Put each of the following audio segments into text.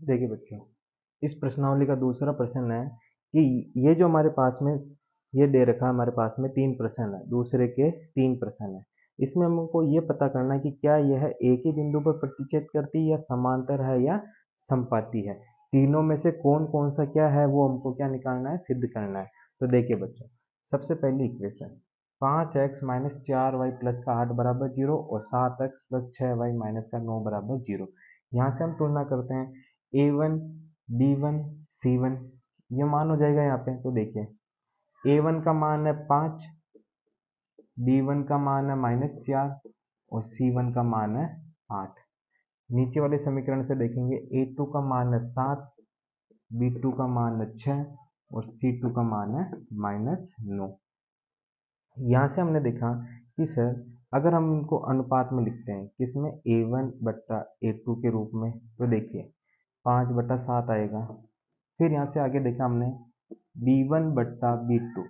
देखिए बच्चों, इस प्रश्नावली का दूसरा प्रश्न है कि ये जो हमारे पास में ये दे रखा है, हमारे पास में 3 प्रश्न है, दूसरे के 3 प्रश्न है। इसमें हमको ये पता करना है कि क्या यह एक ही बिंदु पर प्रतिच्छेद करती है या समांतर है या समपाती है। तीनों में से कौन कौन सा क्या है वो हमको क्या निकालना है, सिद्ध करना है। तो देखिए बच्चों, सबसे पहली equation 5x minus 4y plus का 8 बराबर 0 और 7x प्लस 6y माइनस का 9 बराबर 0। यहाँ से हम तुलना करते हैं a1 b1 c1, ये मान हो जाएगा यहाँ पे। तो देखिए a1 का मान है 5, b1 का मान है -4 और c1 का मान है 8। नीचे वाले समीकरण से देखेंगे a2 का मान है 7, b2 का मान है 6 और c2 का मान है -9। यहाँ से हमने देखा कि सर अगर हम इनको अनुपात में लिखते हैं किसमें, a1 बट्टा a2 के रूप में, तो देखिए 5/7 आएगा। फिर यहाँ से आगे देखा हमने b1 बट्टा b2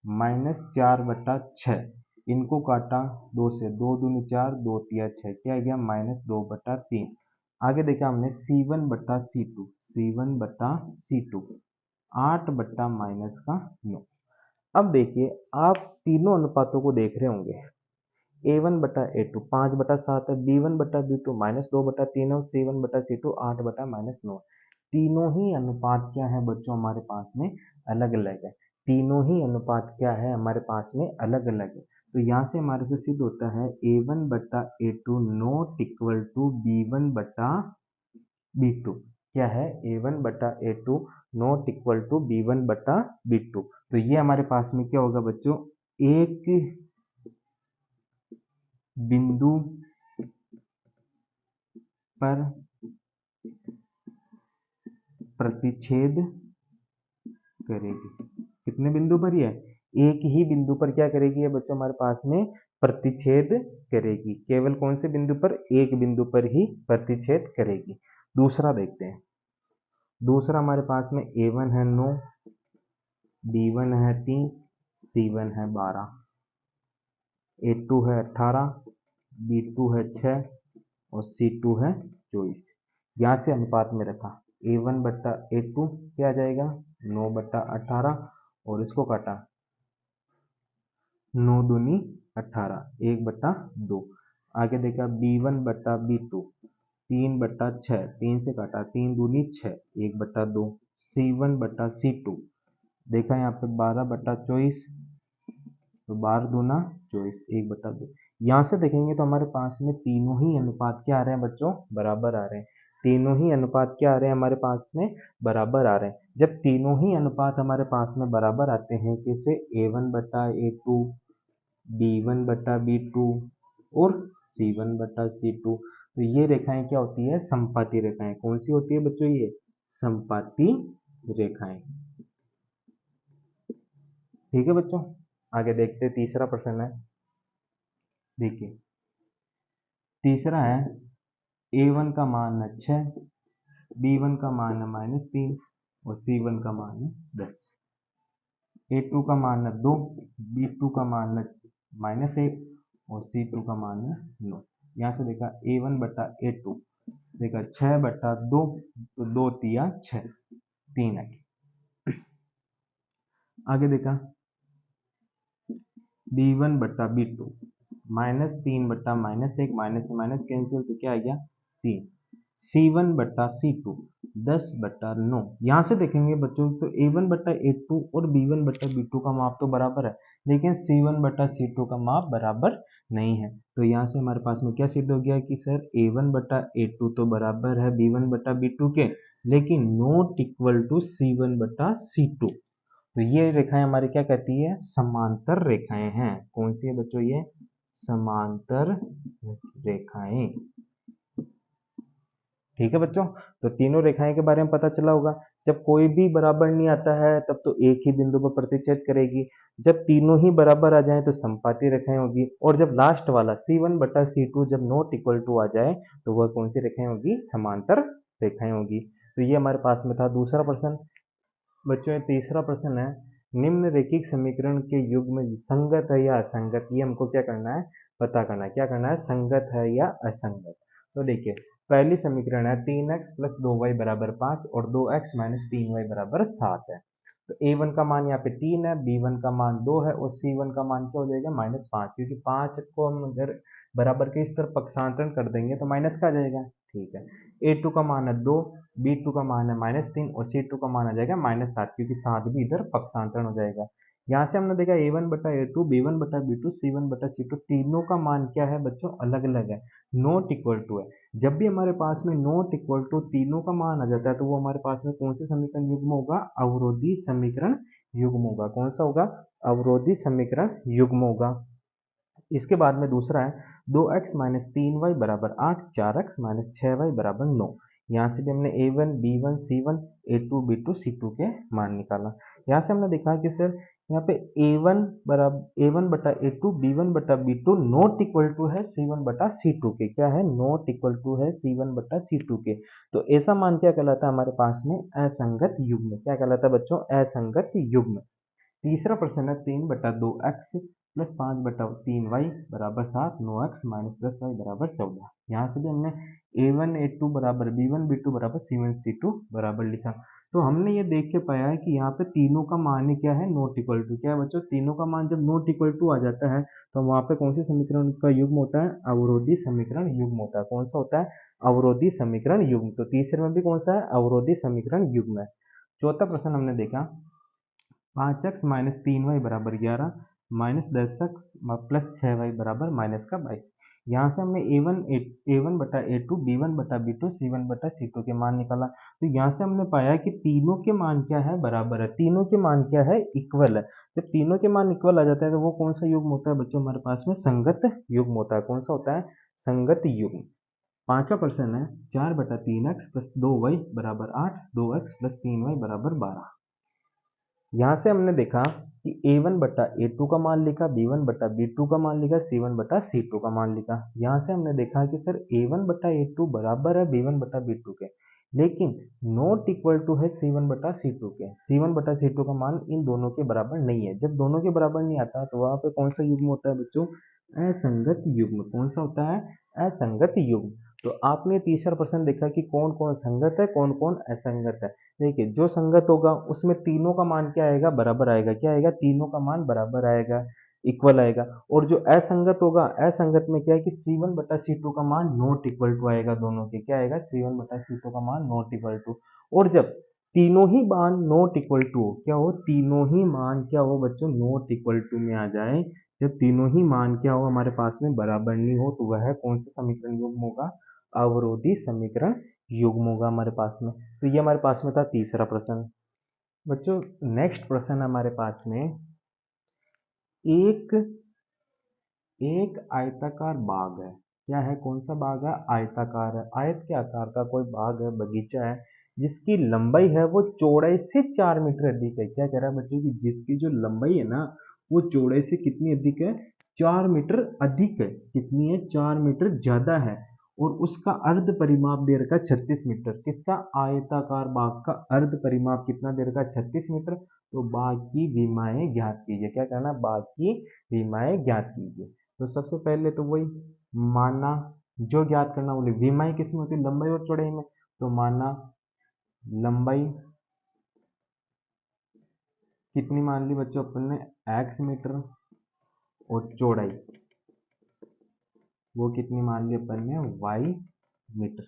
-4/6, इनको काटा 2 से, 2 दूनी 4, 2 तिया 6, क्या आ गया -2/3। आगे देखा हमने c1 बट्टा c2, c1 बट्टा c2 8 बट्टा -9। अब देखिए आप तीनों अनुपातों को देख रहे होंगे, a1 बटा a2 5/7 है, b1 बटा b2 -2/3 है और c1 बटा c2 8/-9। तीनों ही अनुपात क्या है बच्चों हमारे पास में अलग अलग है। तीनों ही अनुपात क्या है हमारे पास में अलग अलग है। तो यहाँ से हमारे से सिद्ध होता है a1 बटा a2 not equal to b1 बटा b2। क्या है, a1 बटा a2 not equal to b1 बटा b2। तो ये हमारे पास में क्या होगा बच्चों, एक बिंदु पर प्रतिच्छेद करेगी। कितने बिंदु पर ये, एक ही बिंदु पर क्या करेगी ये बच्चों हमारे पास में प्रतिच्छेद करेगी। केवल कौन से बिंदु पर, एक बिंदु पर ही प्रतिच्छेद करेगी। दूसरा देखते हैं। दूसरा हमारे पास में a1 है 9, b1 है 3, c1 है 12, a2 है 18, b2 है 6 और c2 है 24। यहाँ से अनुपात में रखा a1 बट्टा a2 क्या आ जाएगा 9/18 और इसको काटा 9 दूनी 18, 1/2। आगे देखा b1 बट्टा b2 3/6, 3 से काटा 3 दूनी 6, 1/2। c1 बट्टा c2 देखा यहाँ पे 12/24, तो 12 दूना 24, 1/2। यहाँ से देखेंगे तो हमारे पास में तीनों ही अनुपात क्या आ रहे हैं बच्चों, बराबर आ रहे हैं। तीनों ही अनुपात क्या आ रहे हैं हमारे पास में, बराबर आ रहे हैं। जब तीनों ही अनुपात हमारे पास में बराबर आते हैं, कैसे, a1 बटा a2, b1 बटा b2 और c1 बटा c2, तो ये रेखाएं क्या होती है, समपाती रेखाएं। कौन सी होती है बच्चों, ये समपाती रेखाएं। ठीक है बच्चों, आगे देखते हैं तीसरा प्रश्न है। देखिए तीसरा है a1 का मान है 6, b1 का मान है -3 और c1 का मान है 10। a2 का मान है 2, b2 का मान है -1 और c2 का मान है 9। यहाँ से देखा a1 बटा a2 देखा 6/2, तो 2 तिया 6, 3 है। आगे देखा b1 बटा b2 -3 बटा -1, माइनस से माइनस कैंसिल, तो क्या आ गया 3। c1 बटा c2 10/9। यहाँ से देखेंगे बच्चों तो a1 बटा a2 और b1 बटा b2 का माप तो बराबर है, लेकिन c1 बटा c2 का माप बराबर नहीं है। तो यहाँ से हमारे पास में क्या सिद्ध हो गया कि सर a1 बटा a2 तो बराबर है b1 बटा b2 के, लेकिन नॉट इक्वल टू c1 बटा c2। तो ये रेखाएं हमारी क्या कहती है, समांतर रेखाएं हैं। कौन सी है बच्चों, ये समांतर रेखाएं। ठीक है बच्चों, तो तीनों रेखाएं के बारे में पता चला होगा। जब कोई भी बराबर नहीं आता है तब तो एक ही बिंदु पर प्रतिच्छेद करेगी, जब तीनों ही बराबर आ जाए तो समपाती रेखाएं होगी, और जब लास्ट वाला c1 बटा c2 जब नॉट इक्वल टू आ जाए तो वह कौन सी रेखाएं होगी, समांतर रेखाएं होगी। तो ये हमारे पास में था दूसरा प्रश्न। बच्चों तीसरा प्रश्न है, निम्न रेखिक समीकरण के युग्म संगत है या असंगत, ये हमको क्या करना है, पता करना है। क्या करना है, संगत है या असंगत। तो देखिए पहली समीकरण है 3x प्लस 2y बराबर 5 और 2x माइनस 3y बराबर 7 है। तो a1 का मान यहाँ पे 3 है, b1 का मान 2 है और c1 का मान क्या हो जाएगा -5, क्योंकि 5 को हम अगर बराबर के इस तरफ पक्षांतरण कर देंगे तो माइनस का आ जाएगा। ठीक है, a2 का मान है 2, b2 का मान है -3 और c2 का मान आ जाएगा -7, क्योंकि 7 भी इधर पक्षांतरण हो जाएगा। यहाँ से हमने देखा a1 बटा a2, b1 बटा b2, c1 बटा c2, तीनों का मान क्या है बच्चों, अलग अलग है, नॉट इक्वल टू है। जब भी हमारे पास में नॉट इक्वल टू तीनों का मान आ जाता है तो वो हमारे पास में कौन से समीकरण युग्म होगा, अवरोधी समीकरण युग्म होगा। कौन सा होगा, अवरोधी समीकरण युग्म होगा। इसके बाद में दूसरा है 2x माइनस 3y बराबर 8, 4x माइनस 6y बराबर 9। यहाँ से भी हमने a1 b1 c1 a2 b2 c2 के मान निकाला। यहाँ से हमने देखा कि सर यहाँ पे a1 बटा a2 b1 बटा b2 नॉट इक्वल टू है c1 बटा c2 के। क्या है, नॉट इक्वल टू है c1 बटा c2 के। तो ऐसा मान क्या कहलाता है हमारे पास में, असंगत युग्म। क्या कहलाता है बच्चों, असंगत युग्म। तीसरा प्रश्न है 3/2x प्लस 5/3y बराबर 7, 9x माइनस 10y बराबर 14। यहाँ से भी हमने a1 a2 बराबर b1 b2 बराबर c1 c2 बराबर लिखा। तो हमने ये देख के पाया है कि यहाँ पे तीनों का मान ही क्या है, नॉट इक्वल टू। क्या है बच्चों, तीनों का मान जब नॉट इक्वल टू आ जाता है तो वहाँ पे कौन से समीकरण का युग्म होता है, अवरोधी समीकरण युग्म होता है। कौन सा होता है, अवरोधी समीकरण युग्म। तो तीसरे में भी कौन सा है, अवरोधी समीकरण युग्म है। चौथा प्रश्न हमने देखा 5x माइनस 3y बराबर 11 माइनस 10x प्लस 6y बराबर माइनस का 22। यहाँ से हमने a1 बटा a2 b1 बटा b2 c1 बटा c2 के मान निकाला। तो यहाँ से हमने पाया कि तीनों के मान क्या है, बराबर है। तीनों के मान क्या है, इक्वल है। जब तीनों के मान इक्वल आ जाता है तो वो कौन सा युग्म होता है बच्चों, हमारे पास में संगत युग्म होता है। कौन सा होता है, संगत युग्म। पांचवा प्रश्न है 4/3x प्लस 2y बराबर 8, 2x प्लस 3y बराबर 12। यहाँ से हमने देखा कि a1 बटा a2 का मान लिखा, b1 बटा b2 का मान लिखा, c1 बटा c2 का मान लिखा। यहाँ से हमने देखा कि सर a1 बटा a2 बराबर है b1 बटा b2 के, लेकिन नॉट इक्वल टू है c1 बटा c2 के। c1 बटा c2 का मान इन दोनों के बराबर नहीं है। जब दोनों के बराबर नहीं आता तो वहां पे कौन सा युग्म होता है बच्चों, असंगत युग्म। कौन सा होता है, असंगत युग्म। तो आपने तीसरा प्रश्न देखा कि कौन कौन संगत है, कौन कौन असंगत है। देखिए, जो संगत होगा उसमें तीनों का मान क्या आएगा, बराबर आएगा। क्या आएगा, तीनों का मान बराबर आएगा, इक्वल आएगा। और जो असंगत होगा, असंगत में क्या है कि c1 बटा c2 का मान नॉट इक्वल टू आएगा दोनों के। क्या आएगा, c1 बटा c2 का मान नॉट इक्वल टू। और जब तीनों ही मान नॉट इक्वल टू हो, क्या हो, तीनों ही मान क्या हो बच्चों, नॉट इक्वल टू में आ जाए। जब तीनों ही मान क्या हो हमारे पास में, बराबर नहीं हो, तो वह कौन सा समीकरण युग्म होगा, अवरोधी समीकरण युग्म होगा हमारे पास में। तो ये हमारे पास में था तीसरा प्रश्न। बच्चों नेक्स्ट प्रश्न हमारे पास में एक एक आयताकार बाग है। क्या है, कौन सा बाग है, आयताकार है। आयत के आकार का कोई बाग है, बगीचा है, जिसकी लंबाई है वो चौड़ाई से 4 मीटर अधिक है। क्या कह रहा है बच्चों की जिसकी जो लंबाई है ना वो चौड़ाई से कितनी अधिक है, 4 मीटर अधिक है। कितनी है, 4 मीटर ज्यादा है। और उसका अर्ध परिमाप दे रखा है 36 मीटर। किसका, आयताकार बाग का अर्ध परिमाप कितना दे रखा है, 36 मीटर। तो बाग की विमाएं ज्ञात कीजिए। क्या करना, बाग की विमाएं ज्ञात कीजिए। तो सबसे पहले तो वही माना, जो ज्ञात करना बोले, विमाएं किसमें होती है, लंबाई और चौड़ाई में। तो माना लंबाई कितनी मान ली बच्चों अपन ने, x मीटर, और चौड़ाई वो कितनी मान ली अपन ने, y मीटर।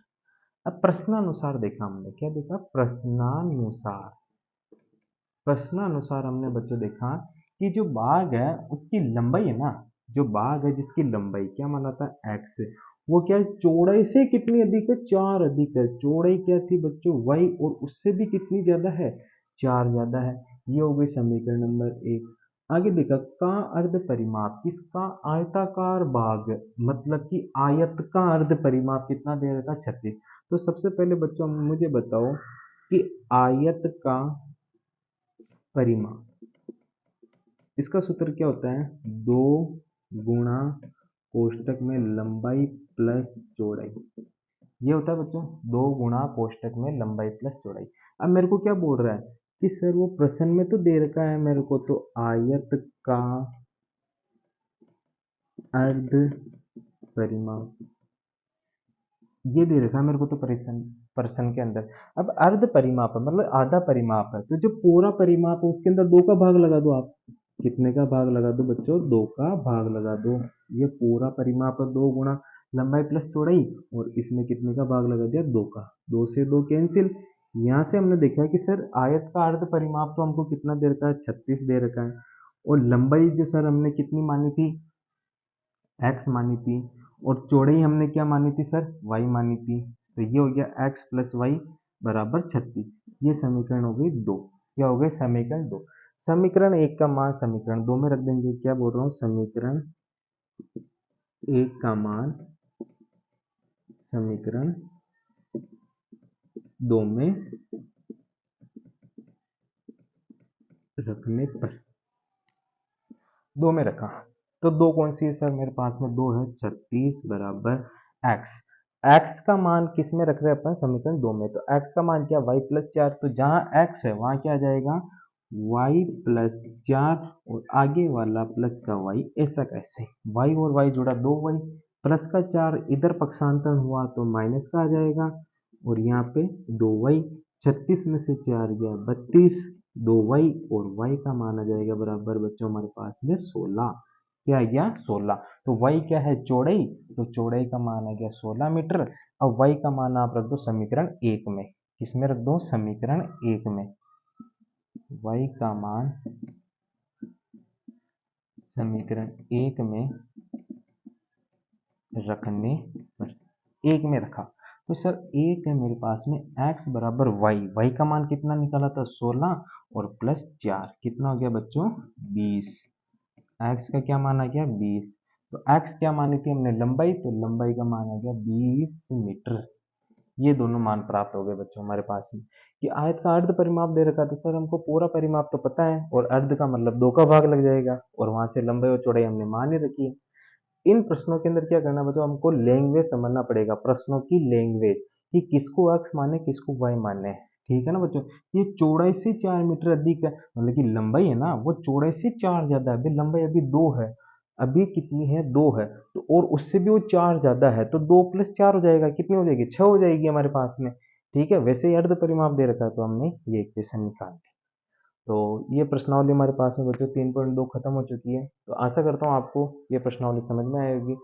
अब प्रश्नानुसार देखा हमने, क्या देखा, प्रश्नानुसार। प्रश्नानुसार हमने बच्चों देखा कि जो बाग है उसकी लंबाई है ना, जो बाग है जिसकी लंबाई क्या माना था, x, वो क्या है, चौड़ाई से कितनी अधिक है, 4 अधिक है। चौड़ाई क्या थी बच्चों, y, और उससे भी कितनी ज्यादा है, 4 ज्यादा है। ये हो गई समीकरण नंबर 1। आगे देखा का अर्ध परिमाप, किसका, आयताकार बाग, मतलब कि आयत का अर्ध परिमाप कितना दे रखा, 36। तो सबसे पहले बच्चों मुझे बताओ कि आयत का परिमाप, इसका सूत्र क्या होता है, 2 गुणा कोष्टक में लंबाई प्लस चौड़ाई। ये होता है बच्चों 2 गुणा कोष्टक में लंबाई प्लस चौड़ाई। अब मेरे को क्या बोल रहा है कि सर वो प्रश्न में तो दे रखा है मेरे को, तो आयत का अर्ध परिमाप, ये दे रखा है मेरे को तो प्रश्न प्रश्न के अंदर। अब अर्ध परिमाप है मतलब आधा परिमाप है, तो जो पूरा परिमाप है उसके अंदर 2 का भाग लगा दो आप। कितने का भाग लगा दो बच्चों? 2 का भाग लगा दो। ये पूरा परिमाप है 2 गुणा लंबाई प्लस चौड़ाई, और इसमें कितने का भाग लगा दिया? 2 का। 2 से 2 कैंसिल। यहाँ से हमने देखा है कि सर आयत का अर्ध परिमाप तो हमको कितना दे रखा है? 36 दे रखा है। और लंबाई जो सर हमने कितनी मानी थी? x मानी थी। और चौड़ाई हमने क्या मानी थी सर? y मानी थी। तो ये हो गया x प्लस वाई बराबर 36। ये समीकरण हो गई 2। क्या हो गए? समीकरण 2। समीकरण 1 का मान समीकरण 2 में रख देंगे। क्या बोल रहा हूँ? समीकरण 1 का मान समीकरण 2 में रखने पर 2 में रखा। तो 2 कौन सी है सर मेरे पास में? 2 है 36 बराबर x। x का मान किस में रख रहे हैं अपन? समीकरण 2 में। तो x का मान क्या? y plus 4। तो जहां x है वहां क्या आ जाएगा? y प्लस 4 और आगे वाला प्लस का y। ऐसा कैसे? y और y जोड़ा 2y, प्लस का 4 इधर पक्षांतर हुआ तो माइनस का आ जाएगा, और यहाँ पे 2y। 36 में से 4 गया 32, 2y और y का मान आ जाएगा बराबर बच्चों हमारे पास में 16। क्या आ गया? 16। तो y क्या है? चौड़ाई। तो चौड़ाई का मान आ गया 16 मीटर। अब y का मान आप रख दो समीकरण 1 में। किसमें रख दो? समीकरण 1 में। y का मान समीकरण 1 में रखने पर 1 में रखा। तो सर 1 है मेरे पास में x बराबर y का मान कितना निकाला था? 16 और प्लस 4 कितना हो गया बच्चों? 20। x का क्या मान आ गया? 20। तो x क्या मानी थी हमने? लंबाई। तो लंबाई का मान आ गया 20 मीटर। ये दोनों मान प्राप्त हो गए बच्चों हमारे पास में। कि आयत का अर्ध परिमाप दे रखा, तो सर हमको पूरा परिमाप तो पता है, और अर्ध का मतलब 2 का भाग लग जाएगा, और वहां से लंबाई और चौड़ाई हमने मान ही रखी है। इन प्रश्नों के अंदर क्या करना बच्चों? हमको लैंग्वेज समझना पड़ेगा, प्रश्नों की लैंग्वेज, कि किसको x माने किसको y माने। ठीक है ना बच्चों? ये चौड़ाई से 4 मीटर अधिक है, मतलब कि लंबाई है ना वो चौड़ाई से 4 ज्यादा है। अभी लंबाई अभी 2 है, अभी कितनी है? 2 है। तो और उससे भी वो 4 ज्यादा है, तो 2 प्लस 4 हो जाएगा, कितनी हो जाएगी? 6 हो जाएगी हमारे पास में। ठीक है, वैसे ही अर्ध परिमाप दे रखा है, तो हमने ये इक्वेशन निकाल ली। तो ये प्रश्नावली हमारे पास में बच्चों 3.2 खत्म हो चुकी है। तो आशा करता हूँ आपको ये प्रश्नावली समझ में आएगी।